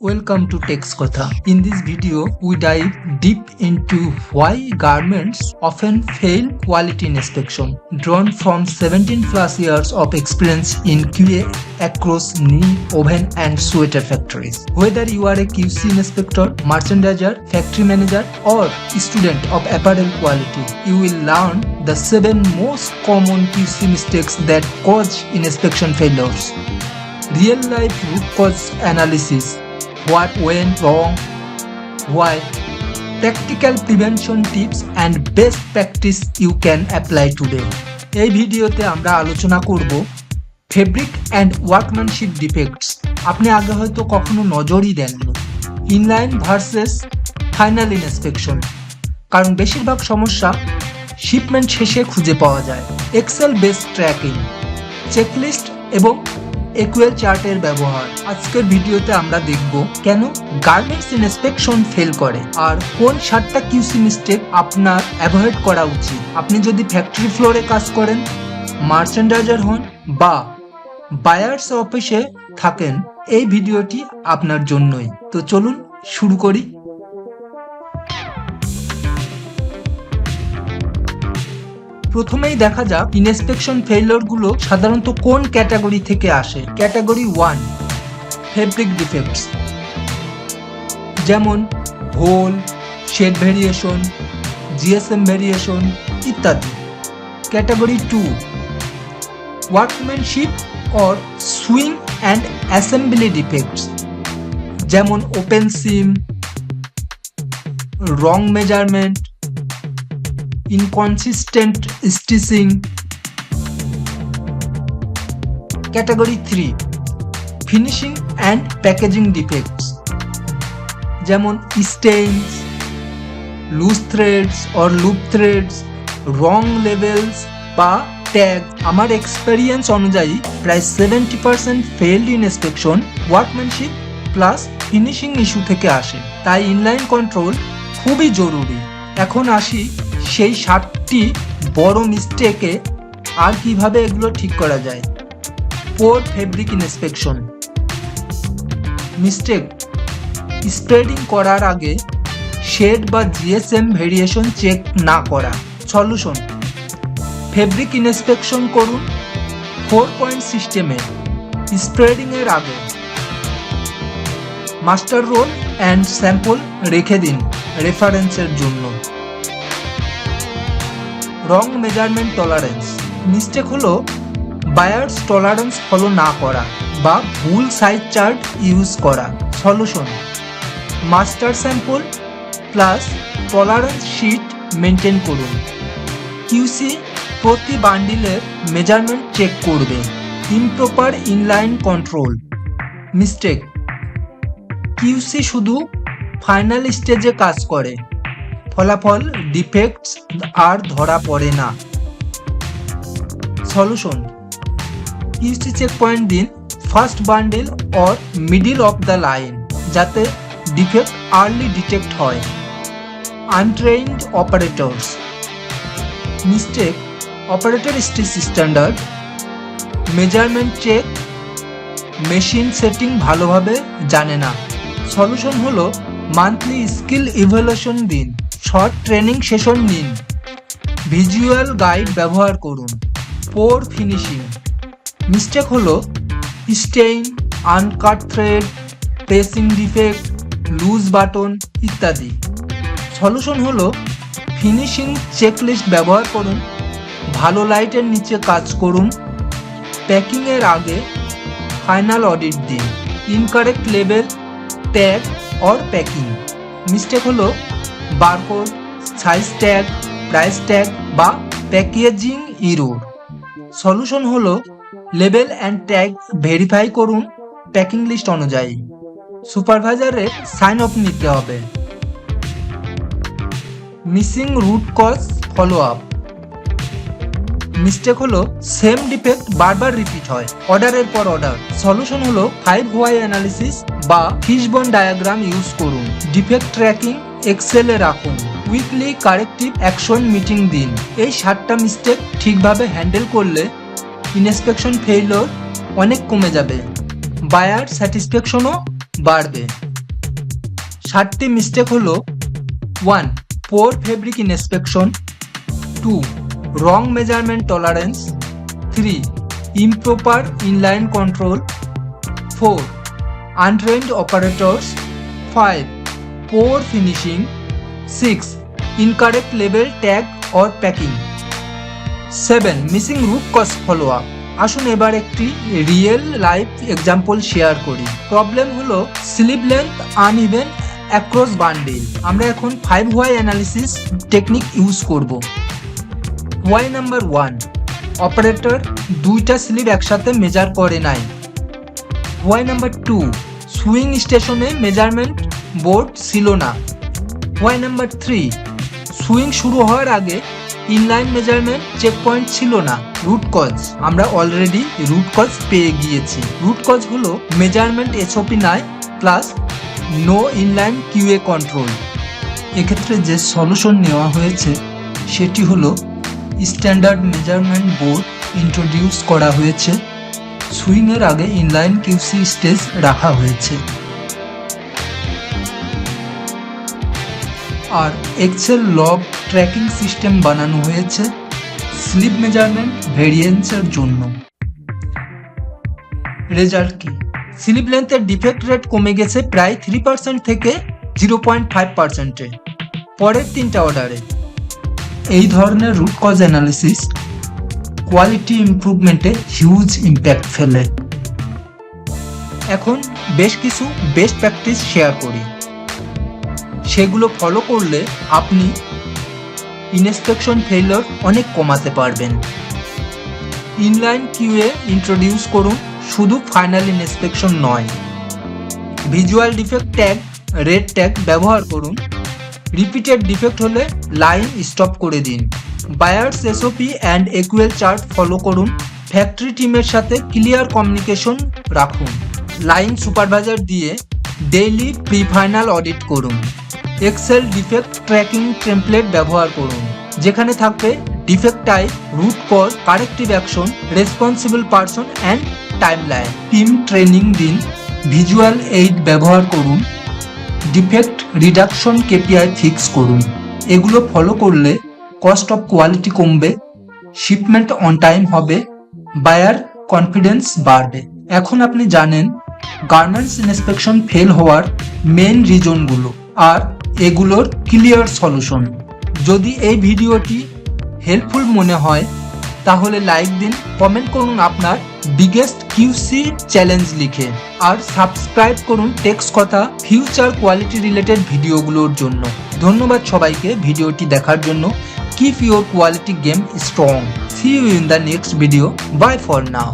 Welcome to Tex Kotha. In this video, we dive deep into why garments often fail quality inspection, drawn from 17 plus years of experience in QA across knee, oven and sweater factories. Whether you are a QC inspector, merchandiser, factory manager or student of apparel quality, you will learn the 7 most common QC mistakes that cause inspection failures. Real life root cause analysis, what went wrong, why, practical prevention tips and best practice you can apply today. এই ভিডিওতে আমরা আলোচনা করব fabric and workmanship defects. আপনি আগে হয়তো কখনো নজরই দেননি। ইনলাইন ভার্সেস ফাইনাল ইন্সপেকশন, কারণ বেশিরভাগ সমস্যা শিপমেন্ট শেষে খুঁজে পাওয়া যায়। এক্সেল বেসড ট্র্যাকিং, চেকলিস্ট এবং একুয়েল চার্টের ব্যবহার। আজকের ভিডিওতে আমরা দেখব কেন গার্মেন্টস ইন্সপেকশন ফেল করে আর কোন 7টা কিউসি মিস্টেক আপনার অ্যাভয়েড করা উচিত। আপনি যদি ফ্যাক্টরি ফ্লোরে কাজ করেন, মার্চেন্ডাইজার হন বা বায়ার্স অফিসে থাকেন, এই ভিডিওটি আপনার জন্যই। তো চলুন শুরু করি। প্রথমেই দেখা যাক ইন্সপেকশন ফেইলিওর গুলো সাধারণত কোন ক্যাটাগরি থেকে আসে। ক্যাটাগরি 1, ফেব্রিক ডিফেক্টস, যেমন hole, shade variation, GSM variation ইত্যাদি। Category 2, workmanship or sewing and assembly defects, যেমন open seam, wrong measurement, inconsistent stitching. Category 3, finishing and packaging defects, যেমন stains, loose threads or loop threads, wrong labels বা tag. আমার experience অনুযায়ী প্রায় 70% failed inspection workmanship plus finishing issue থেকে আসে। তাই inline control খুবই জরুরি। এখন আসি সেই 7টি বড় মিস্টেকে আর কিভাবে এগুলো ঠিক করা যায়। পোর ফেব্রিক ইন্সপেকশন মিস্টেক, স্প্রেডিং করার আগে শেড বা জিএসএম ভেরিয়েশন চেক না করা। সলিউশন, ফেব্রিক ইন্সপেকশন করুন 4 পয়েন্ট সিস্টেমে স্প্রেডিং এর আগে। মাস্টার রোল অ্যান্ড স্যাম্পল রেখে দিন রেফারেন্সের জন্য। রং মেজারমেন্ট টলারেন্স, মিস্টেক হলো বায়ার্স টলারেন্স ফলো না করা বা ভুল সাইজ চার্ট ইউজ করা। Solution, master sample plus tolerance sheet maintain করুন। কিউসি প্রতি বান্ডিলের মেজারমেন্ট চেক করবে। Improper inline control mistake, QC শুধু ফাইনাল স্টেজে কাজ করে, ফলাফল ডিফেক্টস আর ধরা পড়ে না। সলিউশন, কিউসি চেক পয়েন্ট দিন first bundle or middle of the line, যাতে ডিফেক্ট আর্লি ডিটেক্ট হয়। Untrained operators mistake, operator stitch standard, measurement check, machine setting ভালোভাবে জানে না। সলিউশন হলো মান্থলি স্কিল ইভ্যালুয়েশন দিন, শর্ট ট্রেনিং সেশন নিন, visual guide ব্যবহার করুন। পোর ফিনিশিং মিস্টেক হলো stain, uncut thread, pressing defect, loose button ইত্যাদি। সলিউশন হলো ফিনিশিং চেকলিস্ট ব্যবহার করুন, ভালো লাইটের নিচে কাজ করুন, প্যাকিং এর আগে ফাইনাল অডিট দিন। Incorrect label, tag or packing, mistake হলো barcode, size tag, price tag বা প্যাকেজিং ইরোর। সলিউশন হলো লেবেল অ্যান্ড ট্যাগ ভেরিফাই করুন প্যাকিং লিস্ট অনুযায়ী। সুপারভাইজারের সাইন অফ নিতে হবে। Missing root cause follow up, mistake হলো সেম ডিফেক্ট বারবার রিপিট হয় অর্ডারের পর অর্ডার। সলিউশন হলো 5 হোয়াই অ্যানালিসিস বা ফিশবোন ডায়াগ্রাম ইউজ করুন। ডিফেক্ট ট্র্যাকিং এক্সেলে রাখুন। উইকলি কারেক্টিভ অ্যাকশন মিটিং দিন। এই 7টা মিস্টেক ঠিকভাবে হ্যান্ডেল করলে ইন্সপেকশন ফেইলিওর অনেক কমে যাবে, বায়ার স্যাটিসফ্যাকশনও বাড়বে। 7টি মিস্টেক হলো 1. Poor fabric inspection, 2. Wrong measurement tolerance, 3. Improper inline control, 4. Untrained operators, 5. Poor finishing, 6. Incorrect label tag or packing, 7. Missing root cause follow up. আসুন এবার একটি রিয়েল লাইফ এক্সাম্পল শেয়ার করি। Problem হলো sleeve length uneven across bundle. আমরা এখন 5 why analysis technique use করব। Why number 1, operator 2টা sleeve একসাথে মেজার করে নাই। হোয়াই নাম্বার 2, সুইং স্টেশনে মেজারমেন্ট বোর্ড ছিল না। হোয়াই নাম্বার 3, সুইং শুরু হওয়ার আগে ইনলাইন মেজারমেন্ট চেক পয়েন্ট ছিল না। রুট কজ, আমরা অলরেডি রুট কজ পেয়ে গিয়েছি। রুট কজ হলো মেজারমেন্ট এসওপি নাই plus no inline QA control. এক্ষেত্রে যে সলিউশন নেওয়া হয়েছে সেটি হলো স্ট্যান্ডার্ড মেজারমেন্ট বোর্ড ইন্ট্রোডিউস করা হয়েছে, সুইংয়ের আগে ইনলাইন কিউসি স্টেজ রাখা হয়েছে, আর এক্সেল লগ ট্র্যাকিং সিস্টেম বানানো হয়েছে স্লিভ মেজারমেন্ট ভেরিয়েন্সের জন্য। রেজাল্ট কি? স্লিভ লেন্থের ডিফেক্ট রেট কমে গেছে প্রায় 3% থেকে 0.5%-এ পরের 3টা অর্ডারে। এই ধরনের রুট কজ অ্যানালিসিস কোয়ালিটি ইমপ্রুভমেন্টে হিউজ ইম্প্যাক্ট ফেলে। এখন বেশ কিছু বেস্ট প্র্যাকটিস শেয়ার করি, সেগুলো ফলো করলে আপনি ইনস্পেকশন ফেইলিওর অনেক কমাতে পারবেন। ইনলাইন কিউএ ইন্ট্রোডিউস করুন, শুধু ফাইনাল ইনস্পেকশন নয়। Visual defect tag, red tag ব্যবহার করুন। রিপিটেড ডিফেক্ট হলে লাইন স্টপ করে দিন। Buyers SOP and AQL chart follow করুন। ফ্যাক্টরি টিমের সাথে ক্লিয়ার কমিউনিকেশন রাখুন। লাইন সুপারভাইজার দিয়ে ডেইলি প্রি ফাইনাল অডিট করুন। এক্সেল ডিফেক্ট ট্র্যাকিং টেমপ্লেট ব্যবহার করুন, যেখানে থাকবে defect type, root cause, corrective action, responsible person and timeline. Team training দিন, ভিজুয়াল এইড ব্যবহার করুন, ডিফেক্ট রিডাকশন কেপিআই ফিক্স করুন। এগুলো ফলো করলে কস্ট অফ কোয়ালিটি কমবে, শিপমেন্ট অন টাইম হবে, বায়ার কনফিডেন্স বাড়বে। এখন আপনি জানেন গার্মেন্টস ইন্সপেকশন ফেল হওয়ার মেইন রিজনগুলো আর এগুলোর ক্লিয়ার সলিউশন। যদি এই ভিডিওটি হেল্পফুল মনে হয় তাহলে লাইক দিন, কমেন্ট করুন আপনার বিগেস্ট কিউসি চ্যালেঞ্জ লিখে, আর সাবস্ক্রাইব করুন টেক্স কথা ফিউচার কোয়ালিটি রিলেটেড ভিডিওগুলোর জন্য। ধন্যবাদ সবাইকে ভিডিওটি দেখার জন্য। Keep your quality game strong. See you in the next video. Bye for now.